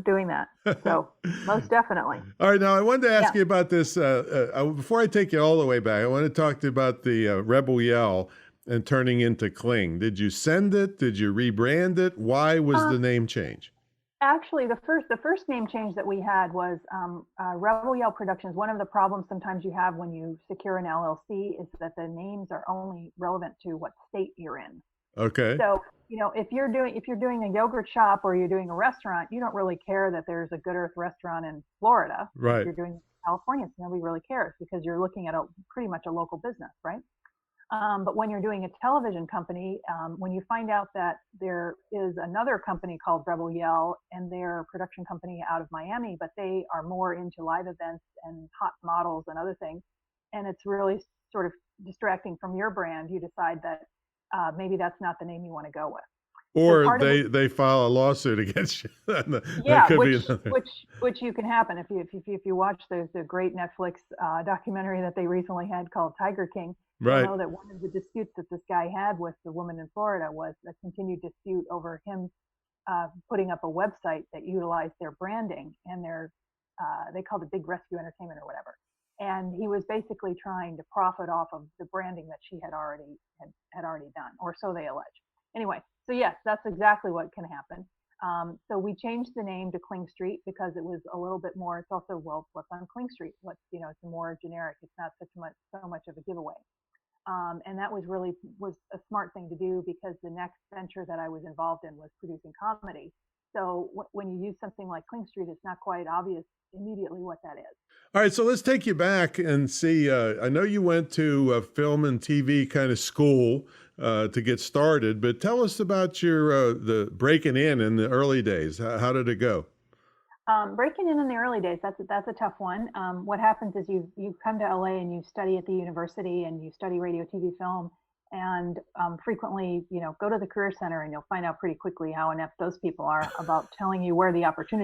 doing that. So most definitely. All right, now I wanted to Yeah. ask you about this. Before I take you all the way back, I want to talk to you about the Rebel Yell and turning into Kling. Did you send it? Did you rebrand it? Why was Uh, the name change? Actually, the first name change that we had was Rebel Yell Productions. One of the problems sometimes you have when you secure an LLC is that the names are only relevant to what state you're in. Okay, So, if you're doing a yogurt shop or you're doing a restaurant, you don't really care that there's a Good Earth restaurant in Florida. If right. you're doing California, nobody really cares because you're looking at a pretty much a local business, right? But when you're doing a television company, when you find out that there is another company called Rebel Yell and they're a production company out of Miami, but they are more into live events and hot models and other things, and it's really sort of distracting from your brand, you decide that maybe that's not the name you want to go with. So Or part of the they file a lawsuit against you. That yeah, could be which another. which which you can happen if you watch the great Netflix documentary that they recently had called Tiger King. You'll Right. know that one of the disputes that this guy had with the woman in Florida was a continued dispute over him putting up a website that utilized their branding and they called it Big Rescue Entertainment or whatever. And he was basically trying to profit off of the branding that she had already done, or so they allege. Anyway, so yes, that's exactly what can happen. So we changed the name to Kling Street because it was a little bit more. It's also, well, what's on Kling Street? It's more generic. It's not so much of a giveaway. And that was a smart thing to do because the next venture that I was involved in was producing comedy. So when you use something like Kling Street, it's not quite obvious immediately what that is. All right, so let's take you back and see. I know you went to a film and TV kind of school to get started, but tell us about your the breaking in the early days. How did it go? Breaking in the early days, that's a tough one. What happens is you come to LA and you study at the university and you study radio, TV, film, and frequently, go to the career center and you'll find out pretty quickly how inept those people are about telling you where the opportunities